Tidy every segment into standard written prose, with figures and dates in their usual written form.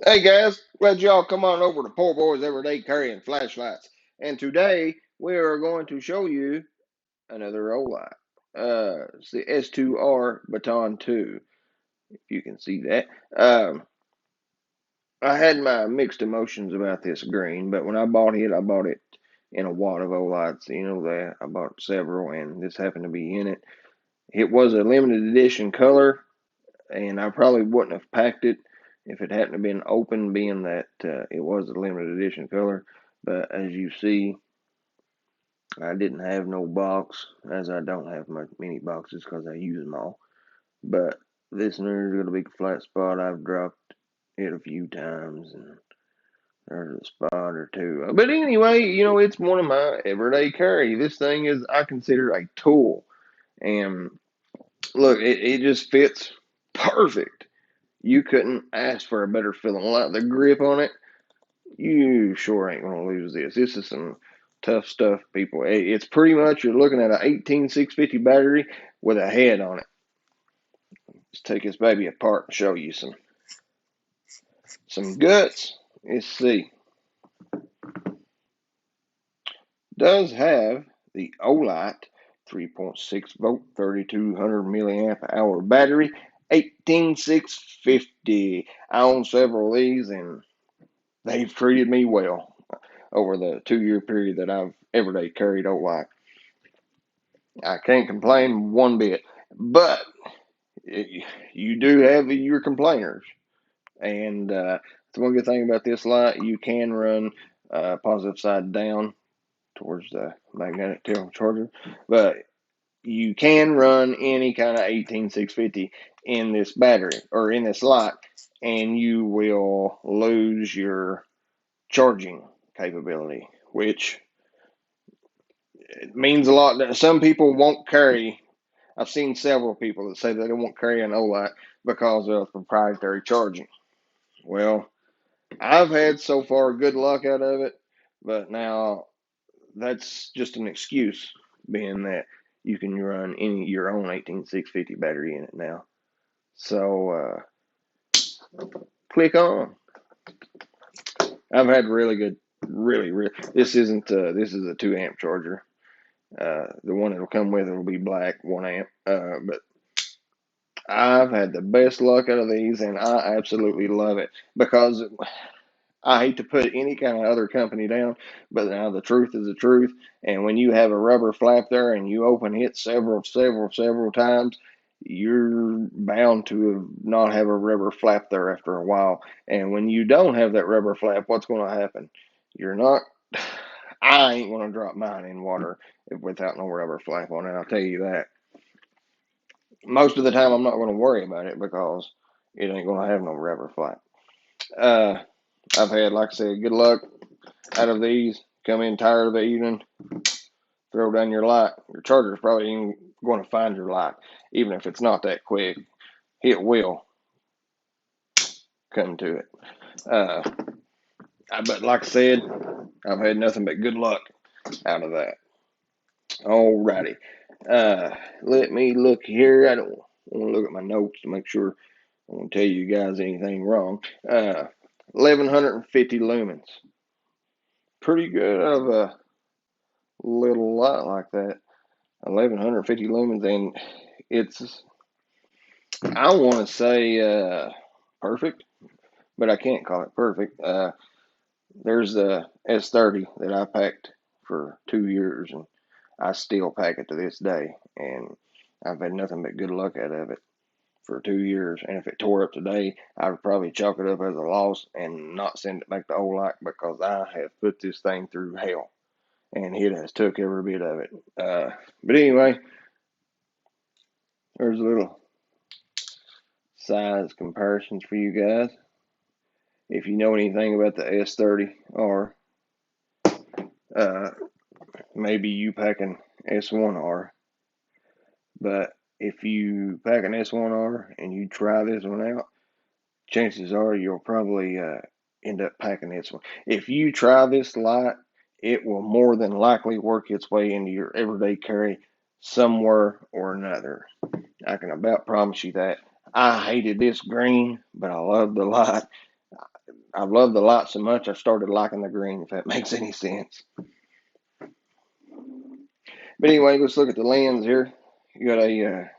Hey guys, glad y'all come on over to Poor Boys Everyday Carrying Flashlights. And today we are going to show you another Olight. It's the S2R Baton 2, if you can see that. Um, I had my mixed emotions about this green, but when I bought it in a wad of Olights. You know that. I bought several, and this happened to be in it. It was a limited edition color, and I probably wouldn't have packed it if it hadn't been open, being that it was a limited edition color. But as you see, I didn't have no box, as I don't have many boxes because I use them all. But this one's got a big flat spot. I've dropped it a few times, and there's a spot or two. But anyway, it's one of my everyday carry. This thing is, I consider, a tool. And look, it just fits perfect. You couldn't ask for a better feeling. Like the grip on it, you sure ain't gonna lose this. This is some tough stuff, people. It's pretty much, you're looking at an 18650 battery with a head on it. Let's take this baby apart and show you some guts. Let's see. Does have the Olight 3.6 volt 3200 milliamp hour battery, 18650. I own several of these, and they've treated me well over the 2 year period that I've everyday carried Olight. I can't complain one bit, but you do have your complainers. And the one good thing about this light, you can run positive side down towards the magnetic tail charger, but you can run any kind of 18650 in this battery or in this light, and you will lose your charging capability, which means a lot. Some people won't carry. I've seen several people that say that they won't carry an Olight because of proprietary charging. Well, I've had so far good luck out of it, but now that's just an excuse, being that you can run your own 18650 battery in it now. So click on. I've had really good, really. This isn't. This is a 2 amp charger. The one it'll come with, it'll be black, 1 amp. But I've had the best luck out of these, and I absolutely love it because I hate to put any kind of other company down, but now the truth is the truth. And when you have a rubber flap there and you open it several times, you're bound to not have a rubber flap there after a while. And when you don't have that rubber flap, what's going to happen? You're not. I ain't going to drop mine in water without no rubber flap on it. I'll tell you that. Most of the time, I'm not going to worry about it because it ain't going to have no rubber flap. Uh, I've had, like I said, good luck out of these. Come in tired of the evening, throw down your light. Your charger's probably even going to find your light, even if it's not that quick. It will come to it. Uh, but like I said, I've had nothing but good luck out of that. Alrighty. Let me look here. I don't want to look at my notes to make sure I won't tell you guys anything wrong. 1150 lumens. Pretty good out of a little light like that. 1150 lumens, and it's, I want to say perfect, but I can't call it perfect. There's the S2Rii that I packed for 2 years, and I still pack it to this day, and I've had nothing but good luck out of it for 2 years. And if it tore up today, I would probably chalk it up as a loss and not send it back to Olight, because I have put this thing through hell, and it has took every bit of it. But anyway, there's a little size comparisons for you guys. If you know anything about the S2Rii, uh, maybe you pack an S1R, but if you pack an S1R and you try this one out, chances are you'll probably end up packing this one. If you try this light, it will more than likely work its way into your everyday carry somewhere or another. I can about promise you that. I hated this green, but I love the light. I love the light so much I started liking the green, if that makes any sense. But anyway, let's look at the lens here. You got a,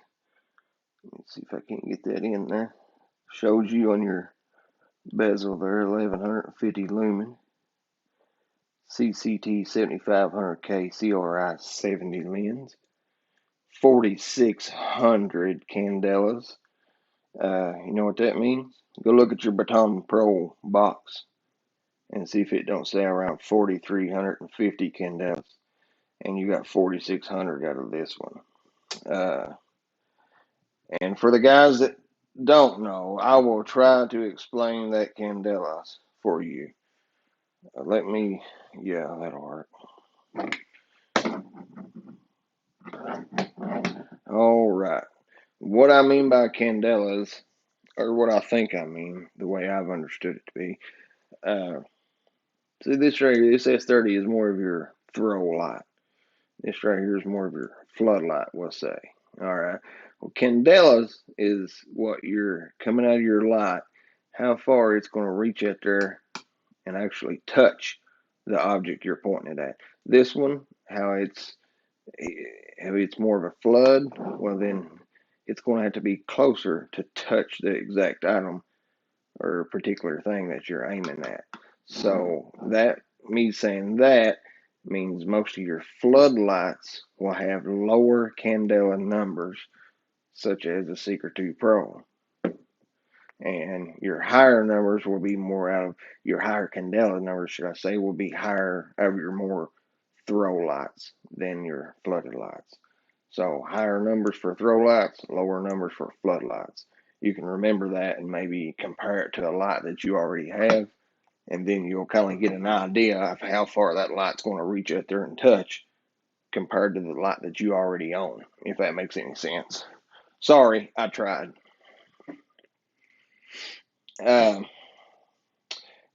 let's see if I can't get that in there. Shows you on your bezel there, 1150 lumen, CCT 7500K CRI 70 lens, 4600 candelas. You know what that means? Go look at your Baton Pro box and see if it don't say around 4350 candelas, and you got 4600 out of this one. And for the guys that don't know, I will try to explain that Candelas for you. Yeah, that'll work. All right. What I mean by Candelas, or what I think I mean, the way I've understood it to be, see this right here, this S30 is more of your throw light. This right here is more of your floodlight, we'll say. All right. Well, Candelas is what you're coming out of your light, how far it's going to reach out there and actually touch the object you're pointing it at. This one, how it's more of a flood, well then it's going to have to be closer to touch the exact item or particular thing that you're aiming at. So that, me saying that, means most of your floodlights will have lower candela numbers, such as the Seeker 2 Pro. And your higher numbers will be more out of your higher candela numbers, should I say, will be higher of your more throw lights than your flooded lights. So higher numbers for throw lights, lower numbers for floodlights. You can remember that and maybe compare it to a light that you already have, and then you'll kind of get an idea of how far that light's going to reach out there and touch compared to the light that you already own, if that makes any sense. Sorry, I tried. Um,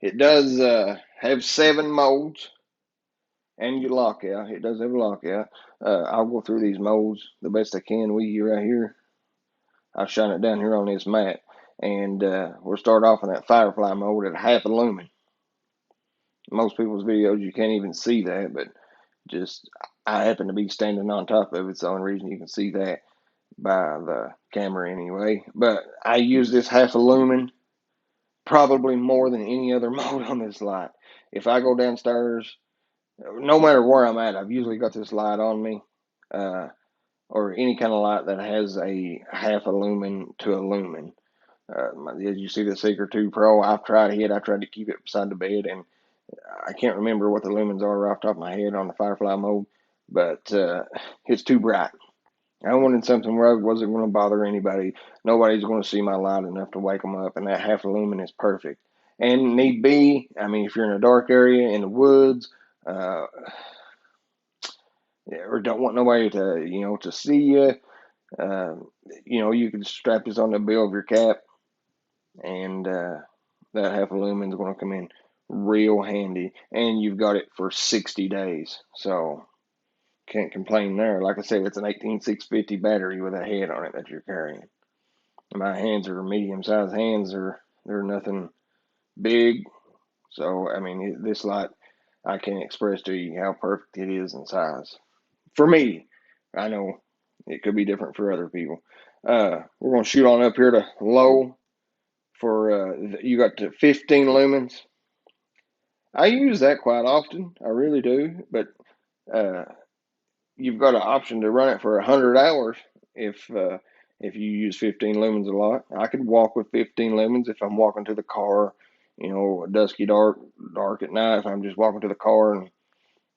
it does have 7 modes and your lockout. It does have a lockout. I'll go through these modes the best I can with you right here. I'll shine it down here on this mat. And we'll start off in that Firefly mode at half a lumen. Most people's videos, you can't even see that, but just I happen to be standing on top of it. It's the only reason you can see that by the camera anyway. But I use this half a lumen probably more than any other mode on this light. If I go downstairs, no matter where I'm at, I've usually got this light on me, or any kind of light that has a half a lumen to a lumen. As you see the Seeker 2 Pro, I've tried it. I tried to keep it beside the bed, and I can't remember what the lumens are off the top of my head on the Firefly mode, but it's too bright. I wanted something where I wasn't going to bother anybody. Nobody's going to see my light enough to wake them up, and that half a lumen is perfect. And need be, I mean, if you're in a dark area in the woods, or don't want nobody to, to see you, you can strap this on the bill of your cap, and that half a lumen is going to come in real handy. And you've got it for 60 days, so can't complain there. Like I said, it's an 18650 battery with a head on it that you're carrying. My hands are medium-sized hands. They're nothing big, so I mean, this light, I can't express to you how perfect it is in size. For me, I know it could be different for other people. We're going to shoot on up here to low for, you got to 15 lumens. I use that quite often. I really do. But you've got an option to run it for 100 hours if you use 15 lumens a lot. I could walk with 15 lumens if I'm walking to the car, dusky dark at night. If I'm just walking to the car and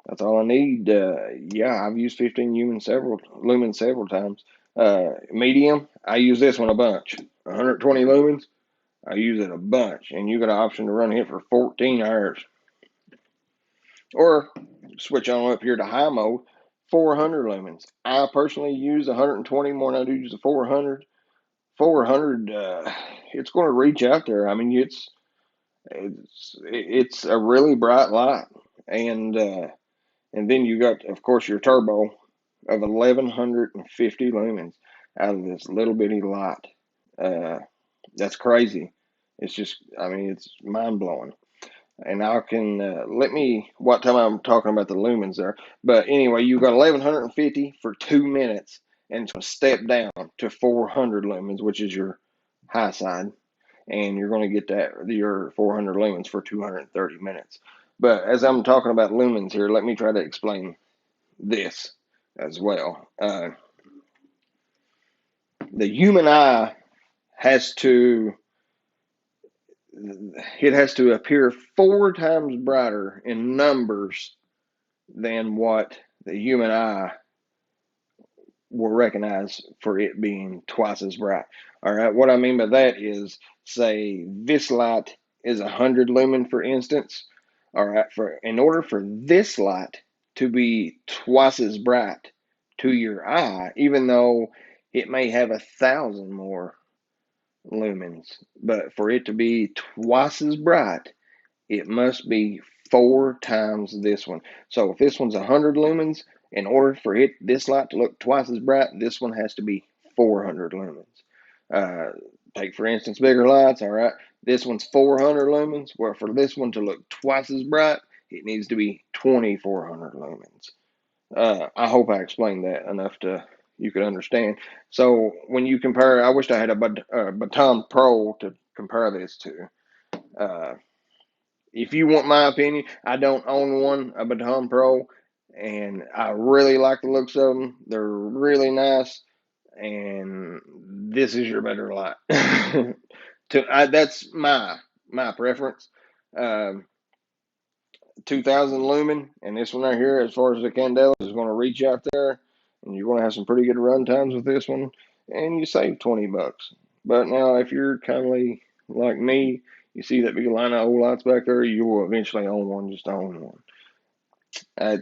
that's all I need. Yeah, I've used 15 lumens several times. Medium, I use this one a bunch. 120 lumens, I use it a bunch. And you got an option to run it for 14 hours. Or switch on up here to high mode, 400 lumens. I personally use 120 more than I do use the 400. 400, it's going to reach out there. I mean, it's a really bright light. And then you got, of course, your turbo of 1150 lumens out of this little bitty light. That's crazy. It's just, I mean, it's mind blowing. And I can what time I'm talking about the lumens there. But anyway, you got 1150 for 2 minutes, and it's going to step down to 400 lumens, which is your high side, and you're going to get that your 400 lumens for 230 minutes. But as I'm talking about lumens here, let me try to explain this as well. The human eye has to it has to appear 4 times brighter in numbers than what the human eye will recognize for it being twice as bright. All right, what I mean by that is, say this light is 100 lumen, for instance. All right, for in order for this light to be twice as bright to your eye, even though it may have 1,000 more lumens, but for it to be twice as bright, it must be 4 times this one. So if this one's 100 lumens, in order for this light to look twice as bright, this one has to be 400 lumens. Take, for instance, bigger lights. All right, this one's 400 lumens. Well, for this one to look twice as bright, it needs to be 2,400 lumens. I hope I explained that enough to you could understand. So when you compare, I wish I had a Baton Pro to compare this to. Uh, if you want my opinion, I don't own one, a Baton Pro, and I really like the looks of them. They're really nice, and this is your better light. That's my preference. Um, 2,000 lumen, and this one right here, as far as the Candelas, is going to reach out there, and you're going to have some pretty good run times with this one, and you save $20. But now, if you're kind of like me, you see that big line of old lights back there, you will eventually own one just to own one. I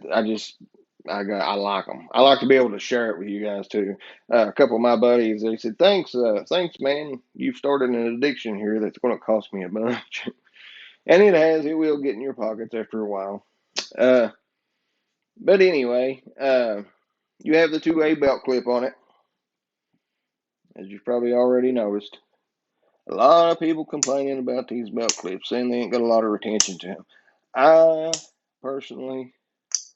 like them. I like to be able to share it with you guys too. A couple of my buddies, they said, thanks, man. You've started an addiction here that's going to cost me a bunch. And it has. It will get in your pockets after a while. Uh, but anyway, you have the 2A belt clip on it, as you've probably already noticed. A lot of people complaining about these belt clips, saying they ain't got a lot of retention to them. I personally, it's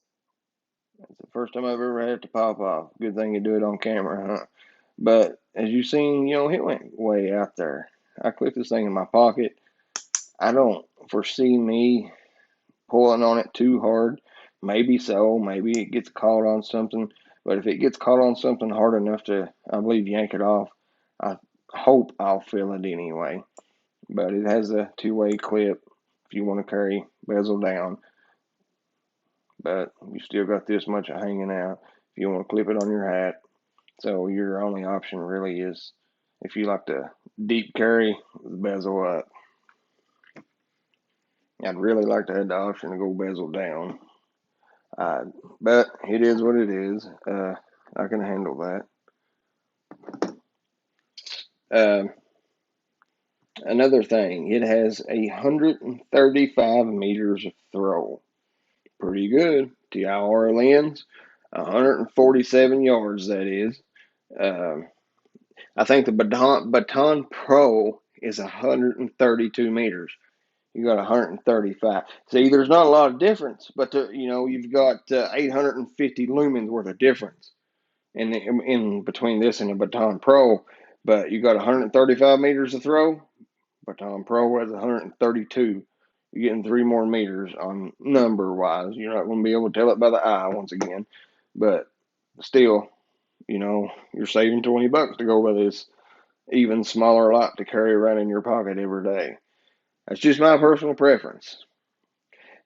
the first time I've ever had it to pop off. Good thing you do it on camera, huh? But as you've seen, it went way out there. I clipped this thing in my pocket. I don't foresee me pulling on it too hard. Maybe so. Maybe it gets caught on something. But if it gets caught on something hard enough to, I believe, yank it off, I hope I'll feel it anyway. But it has a 2-way clip if you want to carry bezel down. But you still got this much hanging out if you want to clip it on your hat. So your only option really is if you like to deep carry the bezel up. I'd really like to have the option to go bezel down. But it is what it is. I can handle that. Another thing, it has 135 meters of throw. Pretty good. TIR lens, 147 yards, that is. I think the Baton Pro is 132 meters. You got 135. See, there's not a lot of difference, but you've got 850 lumens worth of difference in between this and the Baton Pro. But you got 135 meters of throw. Baton Pro has 132. You're getting 3 more meters on number wise. You're not going to be able to tell it by the eye once again, but still, you're saving $20 to go by this even smaller light to carry around in your pocket every day. That's just my personal preference.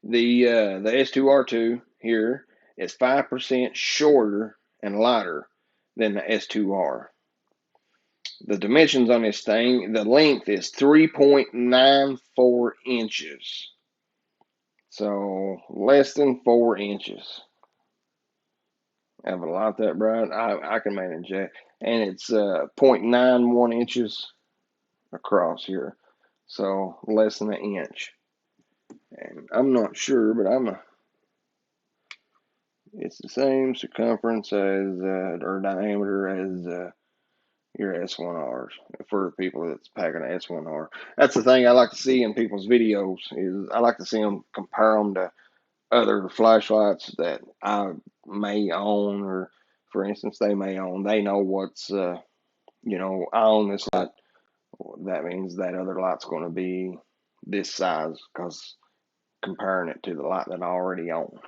The S2R2 here is 5% shorter and lighter than the S2R. The dimensions on this thing, the length is 3.94 inches. So less than 4 inches. Have a light that bright, I can manage that. And it's 0.91 inches across here. So less than an inch. And I'm not sure, but it's the same circumference as, or diameter as your S1Rs for the people that's packing an S1R. That's the thing I like to see in people's videos is I like to see them compare them to other flashlights that I may own, or for instance they may own. They know what's I own this light. That means that other light's going to be this size because comparing it to the light that I already own.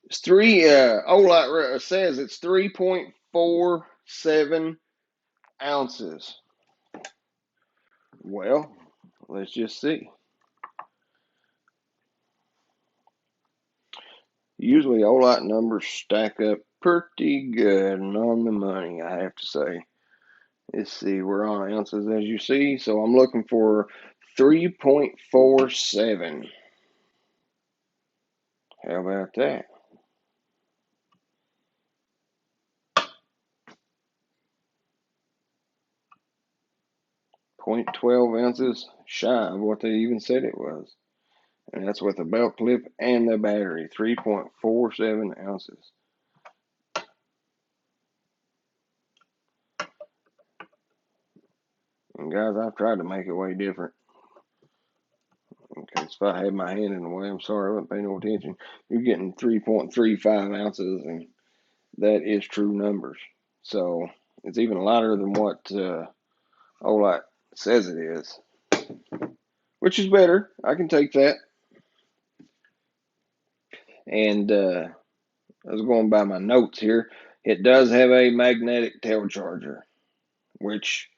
It's Olight says it's 3.47 ounces. Well, let's just see. Usually Olight numbers stack up pretty good and on the money, I have to say. Let's see, we're on ounces as you see, so I'm looking for 3.47. How about that? 0.12 ounces shy of what they even said it was. And that's with the belt clip and the battery, 3.47 ounces. And guys, I've tried to make it way different. In case if I had my hand in the way, I'm sorry, I wasn't paying no attention. You're getting 3.35 ounces, and that is true numbers. So it's even lighter than what Olight says it is, which is better. I can take that. And I was going by my notes here. It does have a magnetic tail charger, which,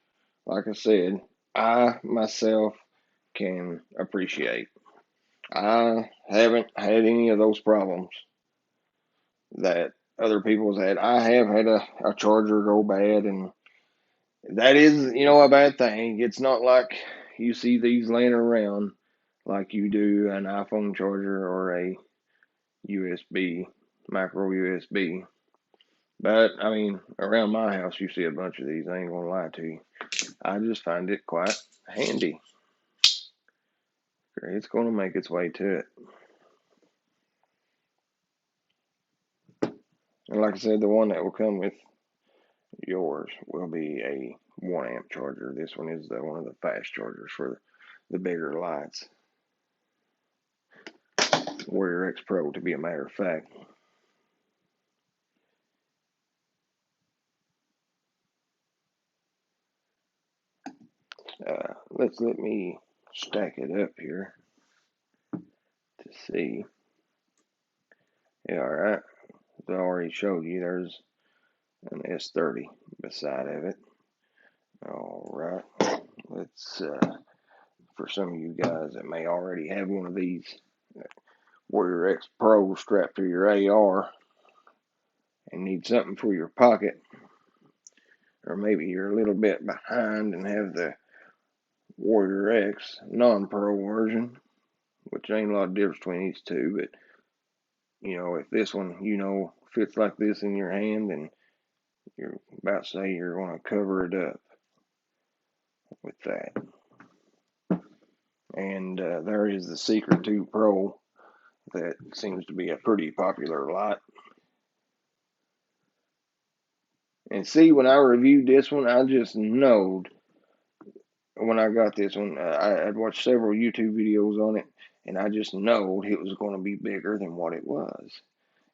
like I said, I myself can appreciate. I haven't had any of those problems that other people's had. I have had a charger go bad, and that is, a bad thing. It's not like you see these laying around like you do an iPhone charger or a USB, micro USB. But, I mean, around my house, you see a bunch of these. I ain't gonna lie to you. I just find it quite handy. It's gonna make its way to it. And like I said, the one that will come with yours will be a 1 amp charger. This one is one of the fast chargers for the bigger lights. Warrior X Pro, to be a matter of fact. Let me stack it up here to see. Yeah, all right. As I already showed you, there's an S2Rii beside of it. All right. Let's for some of you guys that may already have one of these Warrior X Pro strapped to your AR and need something for your pocket, or maybe you're a little bit behind and have the Warrior X non-pro version, which ain't a lot of difference between these two, but if this one, fits like this in your hand, then you're about to say you're going to cover it up with that. And there is the Secret 2 Pro that seems to be a pretty popular light. And see, when I reviewed this one, I just knowed when I got this one, I'd watched several YouTube videos on it, and I just knowed it was going to be bigger than what it was.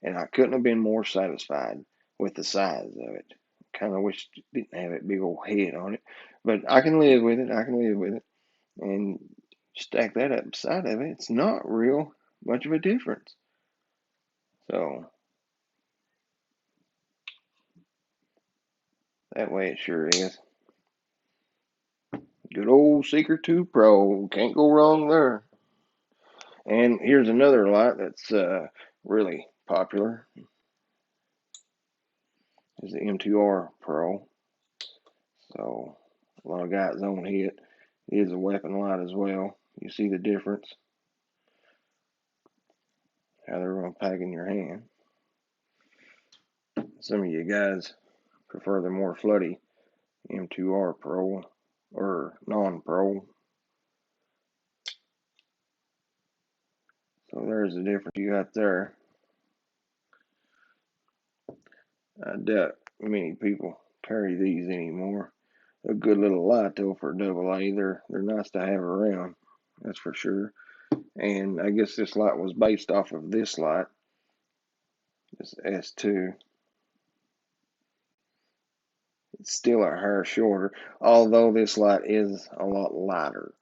And I couldn't have been more satisfied with the size of it. Kind of wish it didn't have that big old head on it, but I can live with it. I can live with it. And stack that up beside of it, it's not real much of a difference. So that way it sure is. Good old Secret 2 Pro. Can't go wrong there. And here's another light that's really popular. Is the M2R Pro. So a lot of guys own it. It is a weapon light as well. You see the difference. How they're going to pack in your hand. Some of you guys prefer the more floody M2R Pro or non-Pro. So there's the difference you got there. I doubt many people carry these anymore. A good little light though for a double A. They're nice to have around, that's for sure. And I guess this light was based off of this light, this S2. It's still a hair shorter, although this light is a lot lighter.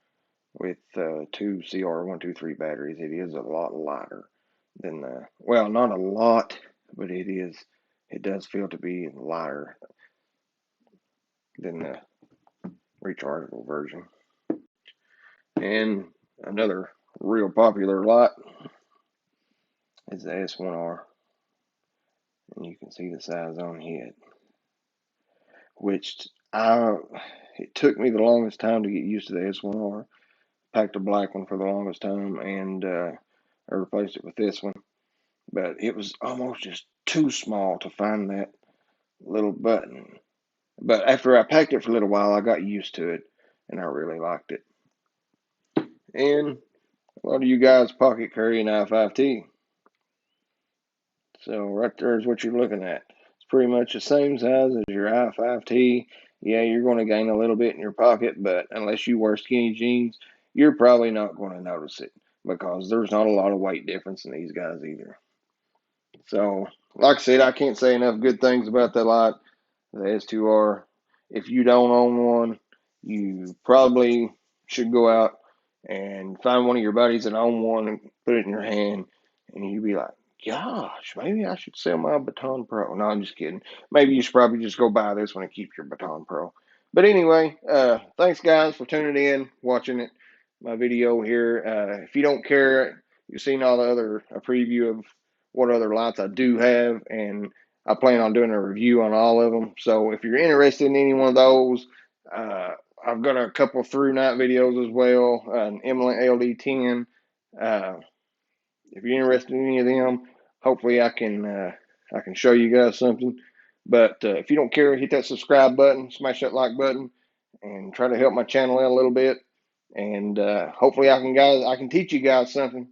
With two CR123 batteries, it is a lot lighter than the, well, not a lot, but it does feel to be lighter than the rechargeable version. And another real popular light is the S1R, and you can see the size on it, which it took me the longest time to get used to the S1R. Packed a black one for the longest time, and I replaced it with this one, but it was almost just too small to find that little button. But after I packed it for a little while, I got used to it, and I really liked it. And a lot of you guys pocket carry an i5T. So right there is what you're looking at. It's pretty much the same size as your i5T. Yeah, you're going to gain a little bit in your pocket, but unless you wear skinny jeans, you're probably not going to notice it because there's not a lot of weight difference in these guys either. So, like I said, I can't say enough good things about that light, the S2R. If you don't own one, you probably should go out and find one of your buddies that own one and put it in your hand, and you'd be like, gosh, maybe I should sell my Baton Pro. No, I'm just kidding. Maybe you should probably just go buy this one and keep your Baton Pro. But anyway, thanks guys for tuning in, watching my video here. If you don't care, you've seen all the other a preview of what other lights I do have, and I plan on doing a review on all of them. So if you're interested in any one of those, I've got a couple through night videos as well, an Emerald LD10. If you're interested in any of them, hopefully I can show you guys something. But if you don't care, hit that subscribe button, smash that like button, and try to help my channel out a little bit. And hopefully I can teach you guys something,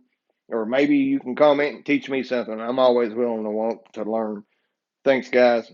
or maybe you can comment and teach me something. I'm always willing to want to learn. Thanks, guys.